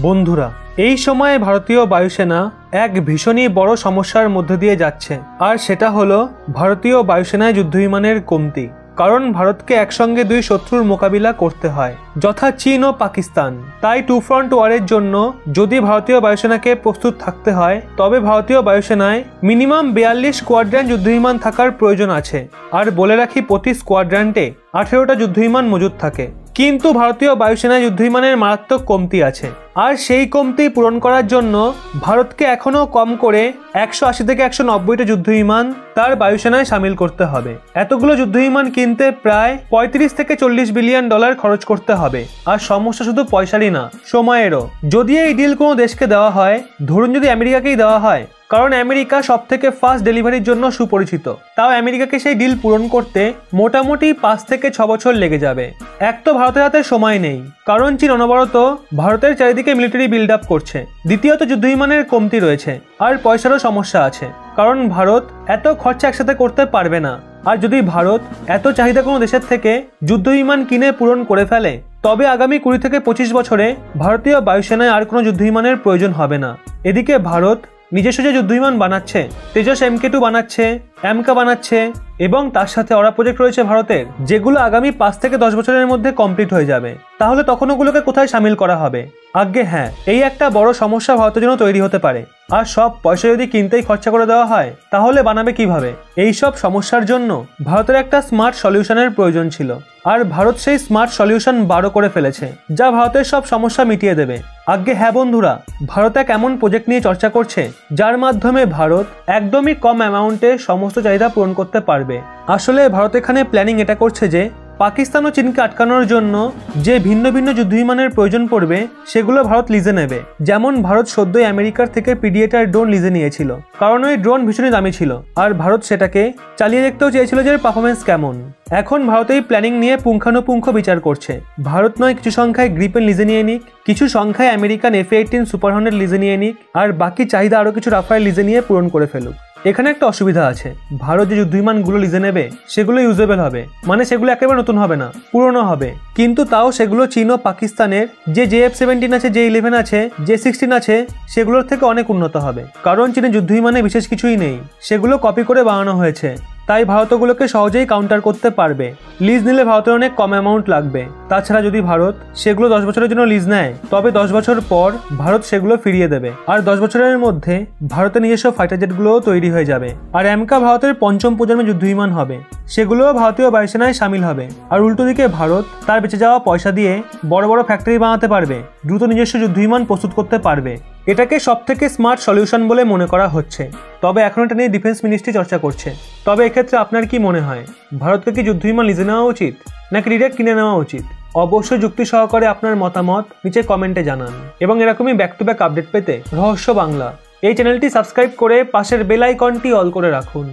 বন্ধুরা, এই সময়ে ভারতীয় বায়ুসেনা এক ভীষণই বড় সমস্যার মধ্যে দিয়ে যাচ্ছে, আর সেটা হলো ভারতীয় বায়ুসেনায় যুদ্ধবিমানের কমতি। কারণ ভারতকে একসঙ্গে দুই শত্রুর মোকাবিলা করতে হয়, যথা চীন ও পাকিস্তান। তাই টু ফ্রন্ট ওয়ারের জন্য যদি ভারতীয় বায়ুসেনাকে প্রস্তুত থাকতে হয়, তবে ভারতীয় বায়ুসেনায় মিনিমাম 42 স্কোয়াড্রন যুদ্ধবিমান থাকার প্রয়োজন আছে। আর বলে রাখি, প্রতি স্কোয়াড্রনটে 18টা যুদ্ধবিমান মজুদ থাকে। কিন্তু ভারতীয় বায়ুসেনায় যুদ্ধবিমানের মারাত্মক কমতি আছে, আর সেই কমতি পূরণ করার জন্য ভারতকে এখনও কম করে 180 থেকে 190টা যুদ্ধবিমান তার বায়ুসেনায় সামিল করতে হবে। এতগুলো যুদ্ধবিমান কিনতে প্রায় 35 থেকে 40 বিলিয়ন ডলার খরচ করতে হবে। আর সমস্যা শুধু পয়সারই না, সময়েরও। যদি এই ডিল কোনো দেশকে দেওয়া হয়, ধরুন যদি আমেরিকাকেই দেওয়া হয়, কারণ আমেরিকা সব থেকে ফাস্ট ডেলিভারির জন্য সুপরিচিত, তাও আমেরিকাকে সেই ডিল পূরণ করতে মোটামুটি 5 থেকে 6 বছর লেগে যাবে। এক তো ভারতের হাতে সময় নেই, কারণ চীন অনবরত ভারতের চারিদিকে মিলিটারি বিল্ড আপ করছে। দ্বিতীয়ত যুদ্ধবিমানের কমতি রয়েছে, আর পয়সারও সমস্যা আছে, কারণ ভারত এত খরচা একসাথে করতে পারবে না। আর যদি ভারত এত চাহিদা কোনো দেশের থেকে যুদ্ধবিমান কিনে পূরণ করে ফেলে, তবে আগামী 20 থেকে 25 বছরে ভারতীয় বায়ুসেনায় আর কোনো যুদ্ধবিমানের প্রয়োজন হবে না। এদিকে ভারত নিজস্ব যে যুদ্ধবিমান বানাচ্ছে, তেজস MK2 বানাচ্ছে, AMCA বানাচ্ছে, এবং তার সাথে অরা প্রজেক্ট রয়েছে ভারতের, যেগুলো আগামী 5 থেকে 10 বছরের মধ্যে কমপ্লিট হয়ে যাবে। তাহলে তখন ওগুলোকে কোথায় সামিল করা হবে? আজ্ঞে হ্যাঁ, এই একটা বড় সমস্যা ভারতের জন্য তৈরি হতে পারে। আর সব পয়সা যদি কিনতেই খরচা করে দেওয়া হয়, তাহলে বানাবে কিভাবে? এই সব সমস্যার জন্য ভারতের একটা স্মার্ট সলিউশনের প্রয়োজন ছিল, আর ভারত সেই স্মার্ট সলিউশন বারো করে ফেলেছে, যা ভারতের সব সমস্যা মিটিয়ে দেবে। আজ্ঞে হ্যাঁ বন্ধুরা, ভারত এক এমন প্রজেক্ট নিয়ে চর্চা করছে, যার মাধ্যমে ভারত একদমই কম অ্যামাউন্টে সমস্ত চাহিদা পূরণ করতে পারবে। আসলে ভারত এখানে প্ল্যানিং এটা করছে যে পাকিস্তান ও চীনকে আটকানোর জন্য যে ভিন্ন ভিন্ন যুদ্ধবিমানের প্রয়োজন পড়বে, সেগুলো ভারত লিজে নেবে। যেমন ভারত সদ্যই আমেরিকার থেকে পিডিএটার ড্রোন লিজে নিয়েছিল, কারণ ওই ড্রোন ভীষণই দামি ছিল, আর ভারত সেটাকে চালিয়ে দেখতেও চেয়েছিল যে এর পারফরমেন্স কেমন। এখন ভারত এই প্ল্যানিং নিয়ে পুঙ্খানুপুঙ্খ বিচার করছে। ভারত নয় কিছু সংখ্যায় গ্রিপেন লিজে নিয়ে নিক, কিছু সংখ্যায় আমেরিকান F-18 সুপার হর্নেট লিজে নিয়ে নিক, আর বাকি চাহিদা আরও কিছু রাফায়েল লিজে নিয়ে পূরণ করে ফেলুক। এখানে একটা অসুবিধা আছে, ভারত যে যুদ্ধবিমানগুলো লিজে নেবে, সেগুলো ইউজেবল হবে, মানে সেগুলো একেবারে নতুন হবে না, পুরনো হবে। কিন্তু তাও সেগুলো চীন ও পাকিস্তানের যে JF-17 আছে, J-11 আছে, J-16 আছে, সেগুলোর থেকে অনেক উন্নত হবে। কারণ চীনের যুদ্ধবিমানে বিশেষ কিছুই নেই, সেগুলো কপি করে বানানো হয়েছে। তাই ভারত ওগুলোকে সহজেই কাউন্টার করতে পারবে। লিজ নিলে ভারতের অনেক কম অ্যামাউন্ট লাগবে। তাছাড়া যদি ভারত সেগুলো 10 বছরের জন্য লিজ নেয়, তবে 10 বছর পর ভারত সেগুলো ফিরিয়ে দেবে, আর 10 বছরের মধ্যে ভারতের নিজস্ব ফাইটার জেটগুলোও তৈরি হয়ে যাবে। আর AMCA ভারতের 5ম প্রজন্মের যুদ্ধবিমান হবে, সেগুলোও ভারতীয় বায়ুসেনায় সামিল হবে। আর উল্টো দিকে ভারত তার বেঁচে যাওয়া পয়সা দিয়ে বড় বড় ফ্যাক্টরি বানাতে পারবে, দ্রুত নিজস্ব যুদ্ধবিমান প্রস্তুত করতে পারবে। এটাকে সব থেকে স্মার্ট সলিউশন বলে মনে করা হচ্ছে। তবে এখন এটা নিয়ে ডিফেন্স মিনিস্ট্রি চর্চা করছে। তবে এক্ষেত্রে আপনার কি মনে হয়, ভারতকে কি যুদ্ধবিমান লিজে নেওয়া উচিত, নাকি ডিরেক্ট কিনে নেওয়া উচিত? অবশ্যই যুক্তি সহকারে আপনার মতামত নিচে কমেন্টে জানান। এবং এরকমই ব্যাক টু ব্যাক আপডেট পেতে রহস্য বাংলা এই চ্যানেলটি সাবস্ক্রাইব করে পাশের বেল আইকনটি অল করে রাখুন।